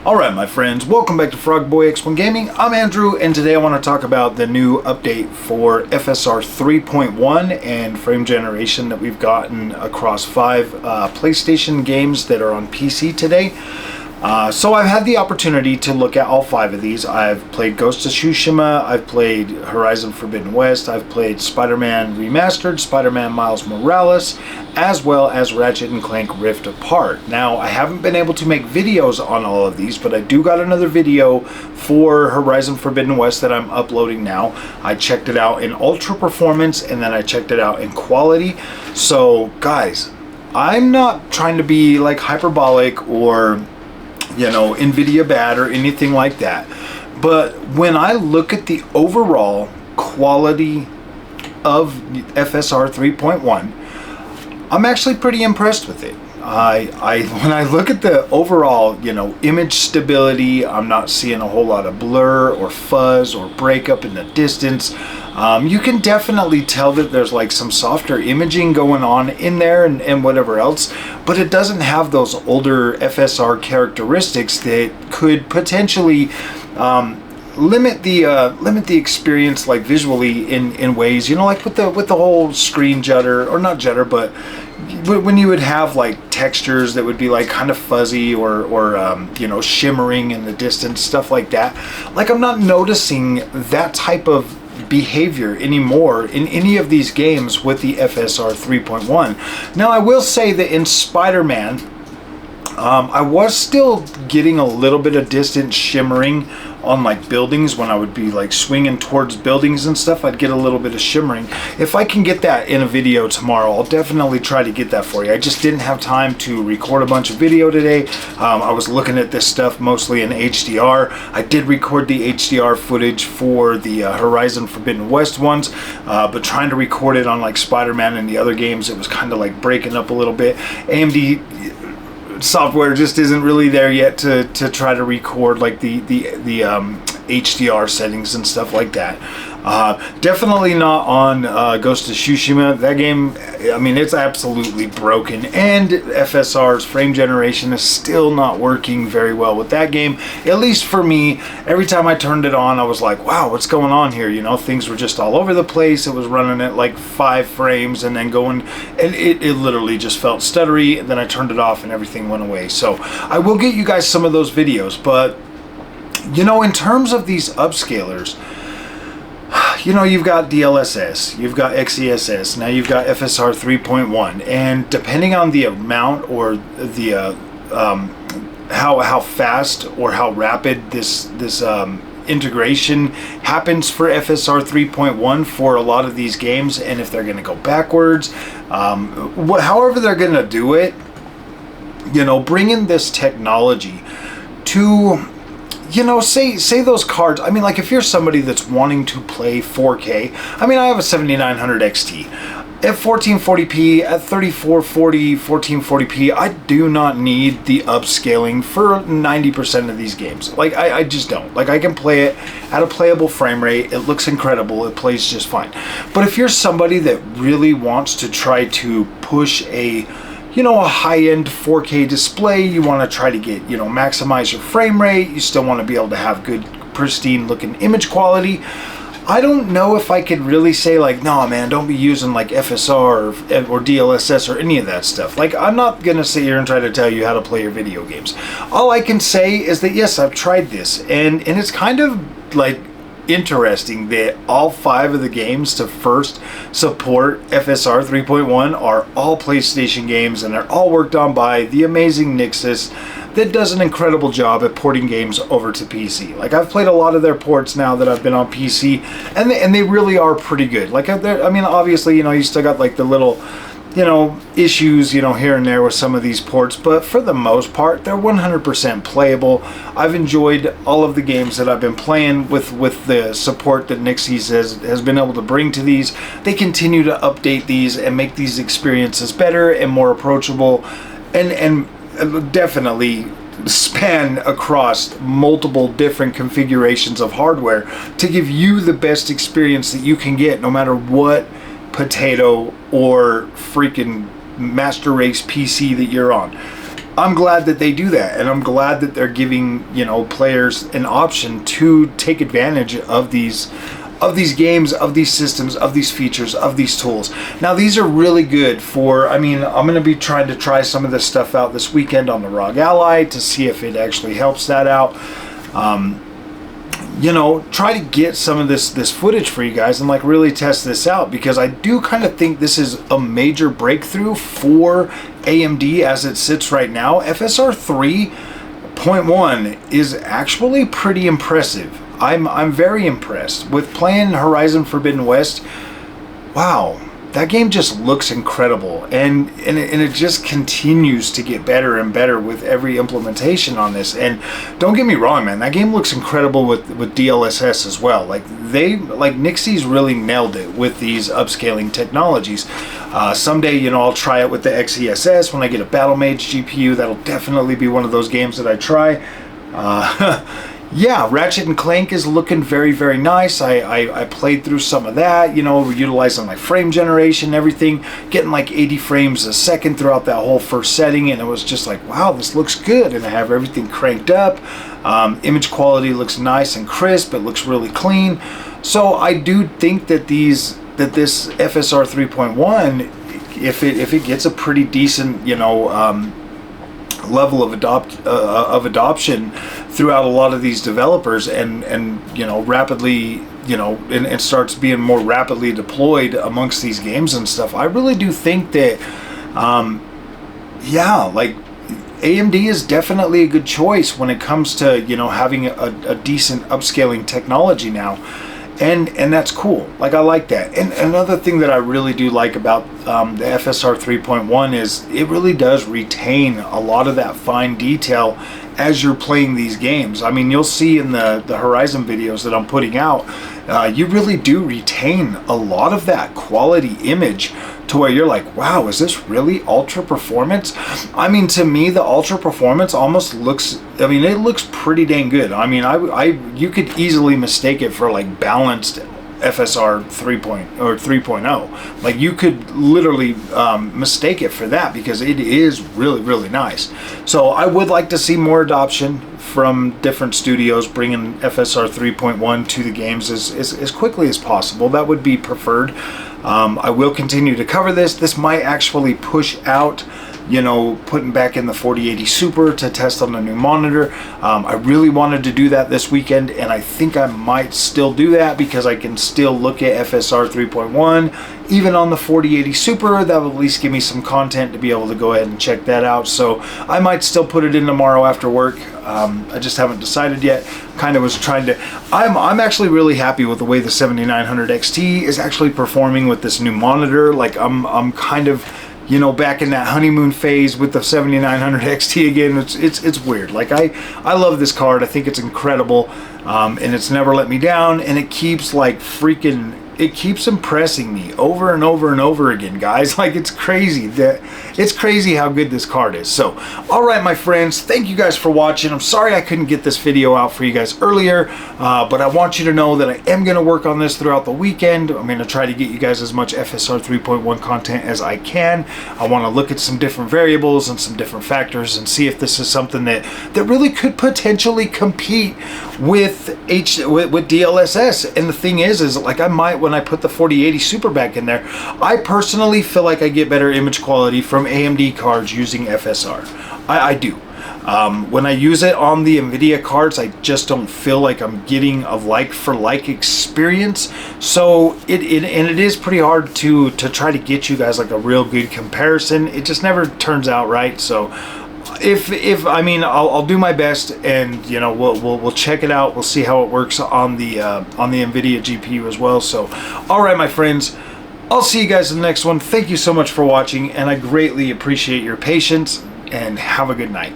Alright my friends, welcome back to Frogboy X1 Gaming. I'm Andrew, and today I want to talk about the new update for FSR 3.1 and frame generation that we've gotten across 5 PlayStation games that are on PC today. So I've had the opportunity to look at all 5 of these. I've played Ghost of Tsushima, I've played Horizon Forbidden West, I've played Spider-Man Remastered, Spider-Man Miles Morales, as well as Ratchet & Clank Rift Apart. Now, I haven't been able to make videos on all of these, but I do got another video for Horizon Forbidden West that I'm uploading now. I checked it out in ultra performance, and then I checked it out in quality. So, guys, I'm not trying to be like hyperbolic or, you know, NVIDIA bad or anything like that. But when I look at the overall quality of FSR 3.1, I'm actually pretty impressed with it. When I look at the overall, you know, image stability, I'm not seeing a whole lot of blur or fuzz or breakup in the distance. You can definitely tell that there's like some softer imaging going on in there and whatever else, but it doesn't have those older FSR characteristics that could potentially limit the experience, like visually in ways, you know, like with the whole screen jutter, or not jutter, but when you would have like textures that would be like kind of fuzzy or you know, shimmering in the distance, stuff like that. Like, I'm not noticing that type of behavior anymore in any of these games with the FSR 3.1. Now, I will say that in Spider-Man, I was still getting a little bit of distant shimmering on like buildings. When I would be like swinging towards buildings and stuff, I'd get a little bit of shimmering. If I can get that in a video tomorrow, I'll definitely try to get that for you. I just didn't have time to record a bunch of video today. I was looking at this stuff mostly in HDR. I did record the HDR footage for the Horizon Forbidden West ones, but trying to record it on like Spider-Man and the other games, it was kind of like breaking up a little bit. AMD software just isn't really there yet to try to record like the HDR settings and stuff like that. Definitely not on Ghost of Tsushima. That game, I mean, it's absolutely broken, and FSR's frame generation is still not working very well with that game, at least for me. Every time I turned it on, I was like, wow, what's going on here? You know, things were just all over the place. It was running at like 5 frames and then going, and it literally just felt stuttery, and then I turned it off and everything went away. So I will get you guys some of those videos, but you know, in terms of these upscalers, you know, you've got DLSS, you've got XeSS, now you've got FSR 3.1, and depending on the amount or the how fast or how rapid this integration happens for FSR 3.1 for a lot of these games, and if they're going to go backwards, however they're going to do it, you know, bringing this technology to, you know, say those cards. I mean, like, if you're somebody that's wanting to play 4K, I mean, I have a 7900 XT at 1440p, at 3440, 1440p. I do not need the upscaling for 90% of these games. Like, I just don't. Like, I can play it at a playable frame rate. It looks incredible. It plays just fine. But if you're somebody that really wants to try to push a, you know, a high-end 4K display, you want to try to get, you know, maximize your frame rate, you still want to be able to have good, pristine looking image quality, I don't know if I could really say like, no man, don't be using like FSR or DLSS or any of that stuff. Like, I'm not gonna sit here and try to tell you how to play your video games. All I can say is that yes, I've tried this, and it's kind of like interesting that all 5 of the games to first support FSR 3.1 are all PlayStation games, and they're all worked on by the amazing NVIDIA that does an incredible job at porting games over to PC. Like, I've played a lot of their ports now that I've been on PC, and they really are pretty good. Like, I mean, obviously, you know, you still got like the little, you know, issues, you know, here and there with some of these ports, but for the most part, they're 100% playable. I've enjoyed all of the games that I've been playing with the support that NVIDIA has been able to bring to these. They continue to update these and make these experiences better and more approachable, and definitely span across multiple different configurations of hardware to give you the best experience that you can get, no matter what potato or freaking master race PC that you're on. I'm glad that they do that, and I'm glad that they're giving, you know, players an option to take advantage of these games, of these systems, of these features, of these tools. Now, these are really good for, I mean, I'm going to be trying to try some of this stuff out this weekend on the ROG Ally to see if it actually helps that out. You know, try to get some of this footage for you guys and like really test this out, because I do kind of think this is a major breakthrough for AMD as it sits right now. FSR 3.1 is actually pretty impressive. I'm very impressed with playing Horizon Forbidden West. Wow, that game just looks incredible, and it just continues to get better and better with every implementation on this. And don't get me wrong, man, that game looks incredible with DLSS as well. Like Nixie's really nailed it with these upscaling technologies. Someday, you know, I'll try it with the XeSS when I get a Battle Mage GPU. That'll definitely be one of those games that I try. Yeah, Ratchet and Clank is looking very, very nice. I played through some of that, you know, utilizing my frame generation and everything, getting like 80 frames a second throughout that whole first setting, and it was just like, wow, this looks good. And I have everything cranked up. Image quality looks nice and crisp. It looks really clean. So I do think that this FSR 3.1, if it gets a pretty decent, you know, level of adoption throughout a lot of these developers, and you know, rapidly, you know, and starts being more rapidly deployed amongst these games and stuff, I really do think that yeah, like AMD is definitely a good choice when it comes to, you know, having a decent upscaling technology now. And that's cool. Like, I like that. And another thing that I really do like about the FSR 3.1 is it really does retain a lot of that fine detail as you're playing these games. I mean, you'll see in the Horizon videos that I'm putting out, you really do retain a lot of that quality image to where you're like, wow, is this really ultra performance? I mean, to me, the ultra performance almost looks, I mean, it looks pretty dang good. I mean, you could easily mistake it for like balanced FSR 3.0. Like, you could literally mistake it for that, because it is really, really nice. So I would like to see more adoption from different studios bringing FSR 3.1 to the games as quickly as possible. That would be preferred. I will continue to cover this. This might actually push out, you know, putting back in the 4080 Super to test on a new monitor. I really wanted to do that this weekend, and I think I might still do that, because I can still look at FSR 3.1 even on the 4080 Super. That will at least give me some content to be able to go ahead and check that out. So I might still put it in tomorrow after work. I just haven't decided yet. Kind of was trying to, I'm actually really happy with the way the 7900 XT is actually performing with this new monitor. Like, I'm kind of, you know, back in that honeymoon phase with the 7900 XT again. It's weird. Like, I love this card. I think it's incredible, and it's never let me down, and it keeps like freaking, it keeps impressing me over and over and over again, guys. Like, it's crazy how good this card is. So, all right, my friends, thank you guys for watching. I'm sorry I couldn't get this video out for you guys earlier, but I want you to know that I am going to work on this throughout the weekend. I'm going to try to get you guys as much FSR 3.1 content as I can. I want to look at some different variables and some different factors and see if this is something that really could potentially compete with DLSS. And the thing is like, I might, when I put the 4080 Super back in there, I personally feel like I get better image quality from AMD cards using FSR. I do. When I use it on the NVIDIA cards, I just don't feel like I'm getting a like-for-like experience. So it is pretty hard to try to get you guys like a real good comparison. It just never turns out right. So if I mean, I'll do my best, and you know, we'll check it out. We'll see how it works on the NVIDIA GPU as well. So, all right, my friends, I'll see you guys in the next one. Thank you so much for watching, and I greatly appreciate your patience, and have a good night.